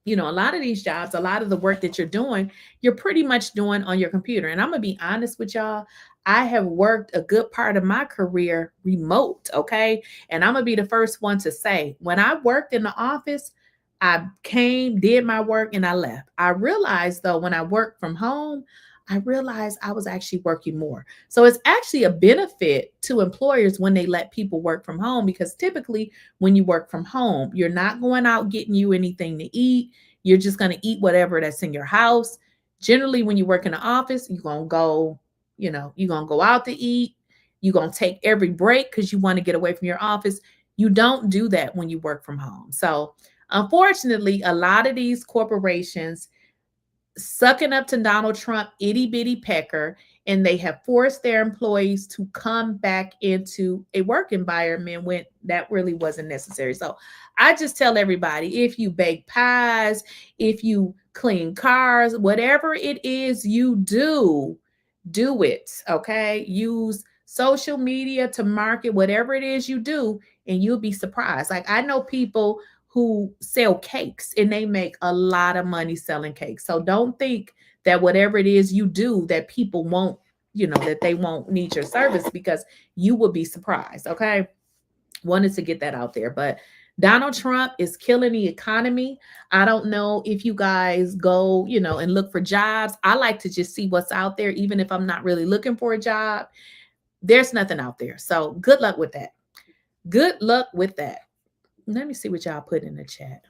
you know, a lot of these jobs, a lot of the work that you're doing, you're pretty much doing on your computer. And I'm going to be honest with y'all. I have worked a good part of my career remote, okay? And I'm going to be the first one to say, when I worked in the office, I came, did my work, and I left. I realized, though, when I worked from home, I realized I was actually working more. So it's actually a benefit to employers when they let people work from home, because typically when you work from home, you're not going out getting you anything to eat. You're just going to eat whatever that's in your house. Generally, when you work in the office, you're going to go, you know, you're going to go out to eat. You're going to take every break because you want to get away from your office. You don't do that when you work from home. So unfortunately, a lot of these corporations sucking up to Donald Trump, itty bitty pecker, and they have forced their employees to come back into a work environment when that really wasn't necessary. So I just tell everybody, if you bake pies, if you clean cars, whatever it is you do it, okay? Use social media to market whatever it is you do, and you'll be surprised. Like, I know people who sell cakes and they make a lot of money selling cakes. So don't think that whatever it is you do that people won't, you know, that they won't need your service, because you will be surprised, okay? Wanted to get that out there. But Donald Trump is killing the economy. I don't know if you guys go, you know, and look for jobs. I like to just see what's out there, even if I'm not really looking for a job. There's nothing out there. So good luck with that. Good luck with that. Let me see what y'all put in the chat.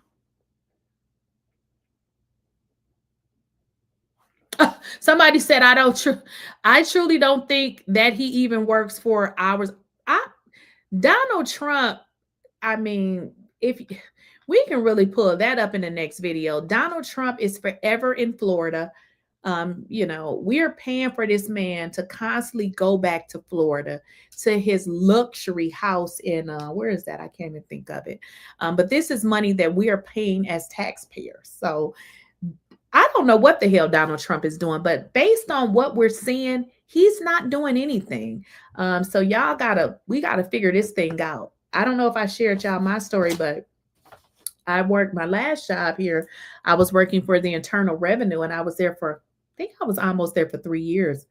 Somebody said, I truly don't think that he even works for hours. Donald Trump, I mean, if we can really pull that up in the next video, Donald Trump is forever in Florida. You know, we're paying for this man to constantly go back to Florida, to his luxury house in where is that? I can't even think of it. But this is money that we are paying as taxpayers. So I don't know what the hell Donald Trump is doing, but based on what we're seeing, he's not doing anything. So we gotta figure this thing out. I don't know if I shared y'all my story, but I worked my last job here. I was working for the Internal Revenue, and I was there for, I think I was almost there for 3 years.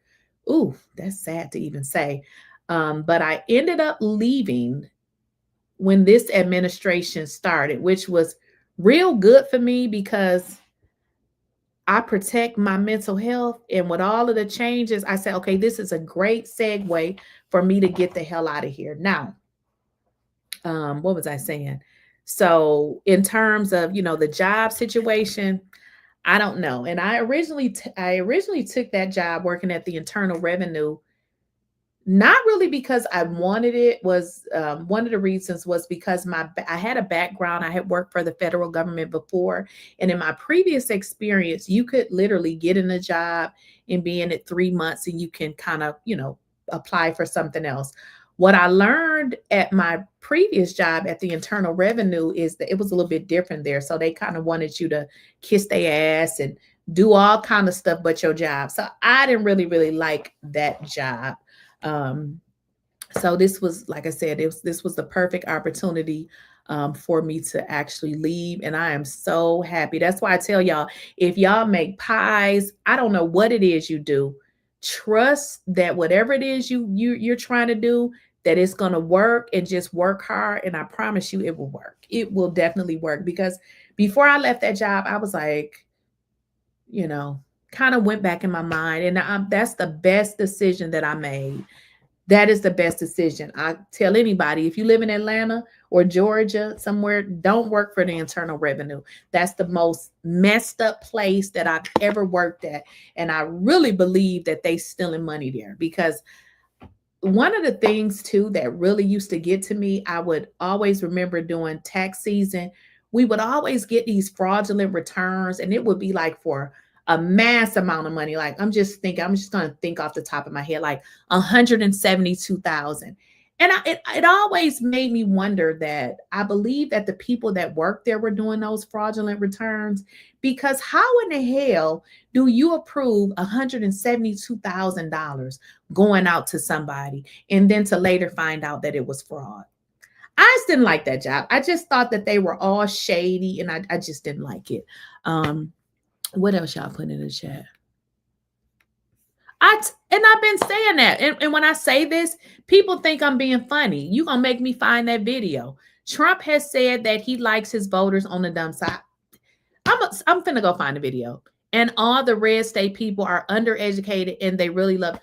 Ooh, that's sad to even say. But I ended up leaving when this administration started, which was real good for me because I protect my mental health. And with all of the changes, I said, okay, this is a great segue for me to get the hell out of here. Now, what was I saying? So in terms of, you know, the job situation, I don't know. And I originally took that job working at the Internal Revenue, not really because I wanted it. Was one of the reasons was because I had a background. I had worked for the federal government before. And in my previous experience, you could literally get in a job and be in it 3 months and you can kind of, you know, apply for something else. What I learned at my previous job at the Internal Revenue is that it was a little bit different there. So they kind of wanted you to kiss their ass and do all kind of stuff but your job. So I didn't really like that job. So this was, like I said, this was the perfect opportunity for me to actually leave. And I am so happy. That's why I tell y'all, if y'all make pies, I don't know what it is you do, trust that whatever it is you're trying to do, that it's going to work, and just work hard. And I promise you it will work. It will definitely work, because before I left that job, I was like, you know, kind of went back in my mind, and that's the best decision that I made. That is the best decision. I tell anybody, if you live in Atlanta or Georgia, somewhere, don't work for the Internal Revenue. That's the most messed up place that I've ever worked at. And I really believe that they stealing money there, because one of the things too that really used to get to me, I would always remember during tax season, we would always get these fraudulent returns, and it would be like for a mass amount of money. Like I'm just going to think off the top of my head, like 172,000. And it always made me wonder that I believe that the people that worked there were doing those fraudulent returns, because how in the hell do you approve $172,000 going out to somebody and then to later find out that it was fraud? I just didn't like that job. I just thought that they were all shady, and I just didn't like it. What else y'all put in the chat? I've been saying that. And when I say this, people think I'm being funny. You gonna make me find that video. Trump has said that he likes his voters on the dumb side. I'm finna go find the video. And all the red state people are undereducated and they really love.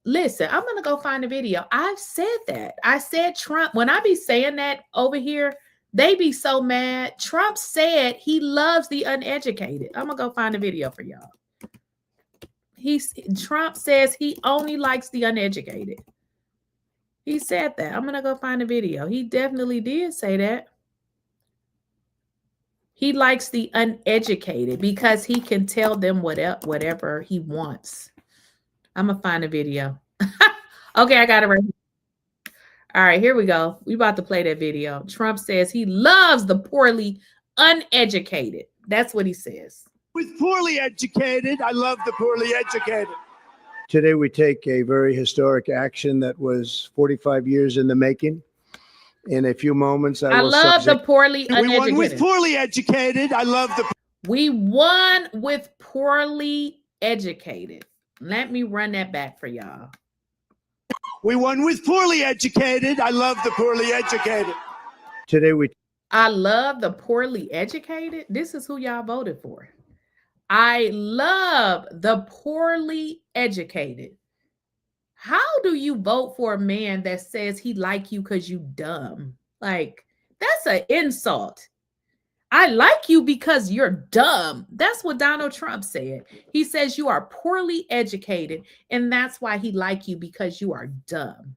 Listen, I'm gonna go find the video. I've said that. I said Trump, when I be saying that over here, they be so mad. Trump said he loves the uneducated. I'm gonna go find a video for y'all. Trump says he only likes the uneducated. He said that. I'm gonna go find a video. He definitely did say that. He likes the uneducated because he can tell them whatever he wants. I'm gonna find a video. Okay, I got it right here. All right, here we go. We about to play that video. Trump says he loves the poorly uneducated. That's what he says. With poorly educated, I love the poorly educated. Today we take a very historic action that was 45 years in the making. In a few moments, I love the poorly uneducated. We won with poorly educated. I love the. We won with poorly educated. Let me run that back for y'all. We won with poorly educated. I love the poorly educated. I love the poorly educated. This is who y'all voted for. I love the poorly educated. How do you vote for a man that says he like you because you dumb? Like, that's an insult. I like you because you're dumb. That's what Donald Trump said. He says you are poorly educated, and that's why he like you, because you are dumb.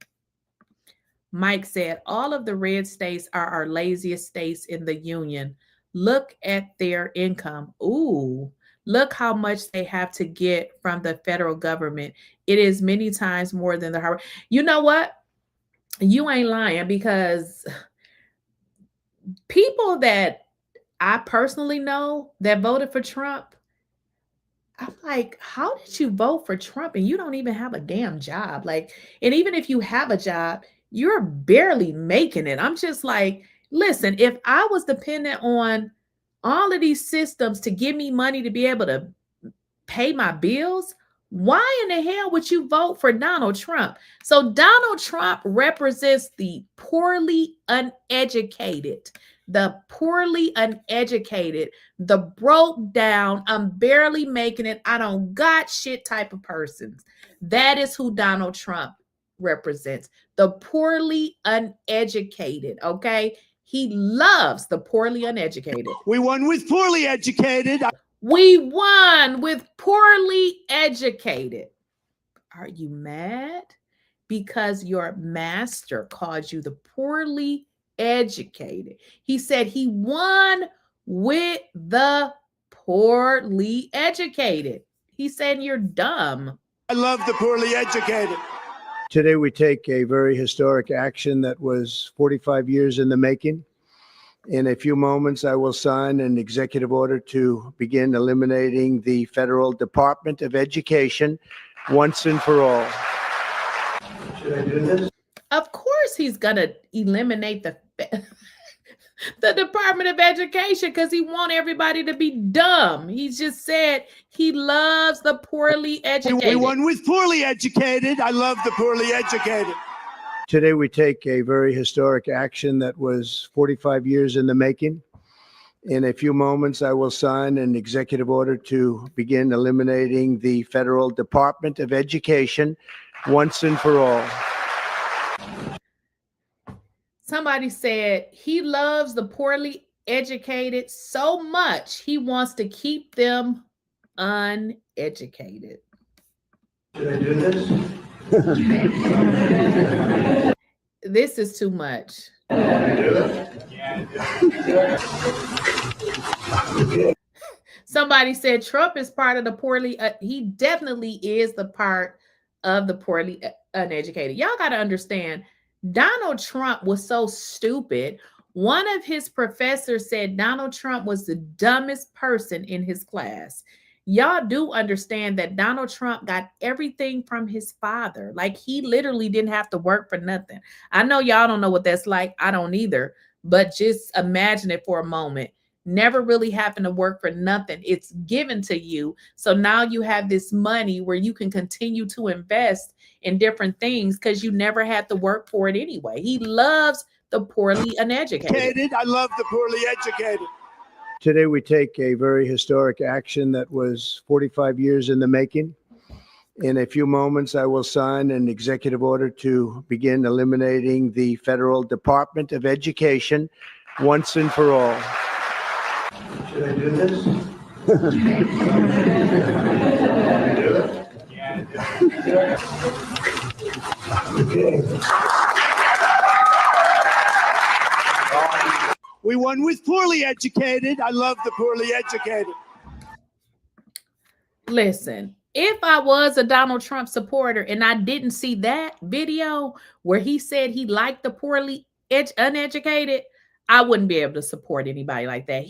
Mike said, all of the red states are our laziest states in the union. Look at their income. Ooh, look how much they have to get from the federal government. It is many times more than the Harvard. You know what? You ain't lying, because people that I personally know that voted for Trump, I'm like, how did you vote for Trump and you don't even have a damn job? Like, and even if you have a job, you're barely making it. I'm just like, listen, if I was dependent on all of these systems to give me money to be able to pay my bills, why in the hell would you vote for Donald Trump? So Donald Trump represents the poorly uneducated, the broke down, I'm barely making it, I don't got shit type of persons. That is who Donald Trump represents, the poorly uneducated, okay? He loves the poorly uneducated. We won with poorly educated. We won with poorly educated. Are you mad? Because your master called you the poorly educated. He said he won with the poorly educated. He said you're dumb. I love the poorly educated. Today we take a very historic action that was 45 years in the making. In a few moments, I will sign an executive order to begin eliminating the Federal Department of Education once and for all. Should I do this? Of course he's going to eliminate the Department of Education because he wants everybody to be dumb. He just said he loves the poorly educated. We won with poorly educated. I love the poorly educated. Today we take a very historic action that was 45 years in the making. In a few moments, I will sign an executive order to begin eliminating the Federal Department of Education once and for all. Somebody said he loves the poorly educated so much he wants to keep them uneducated. Should I do this? This is too much. Somebody said Trump is part of the poorly, he definitely is the part of the poorly uneducated. Y'all got to understand, Donald Trump was so stupid. One of his professors said Donald Trump was the dumbest person in his class. Y'all do understand that Donald Trump got everything from his father. Like, he literally didn't have to work for nothing. I know y'all don't know what that's like. I don't either. But just imagine it for a moment. Never really having to work for nothing. It's given to you. So now you have this money where you can continue to invest in different things because you never had to work for it anyway. He loves the poorly uneducated. I love the poorly educated. Today, we take a very historic action that was 45 years in the making. In a few moments, I will sign an executive order to begin eliminating the Federal Department of Education once and for all. Should I do this? We won with poorly educated. I love the poorly educated. Listen, if I was a Donald Trump supporter and I didn't see that video where he said he liked the poorly uneducated, I wouldn't be able to support anybody like that.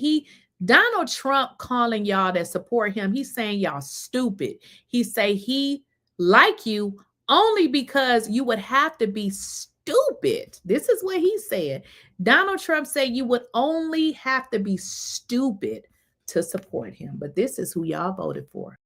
Donald Trump calling y'all that support him, he's saying y'all stupid. He say he like you only because you would have to be stupid. This is what he said. Donald Trump said you would only have to be stupid to support him. But this is who y'all voted for.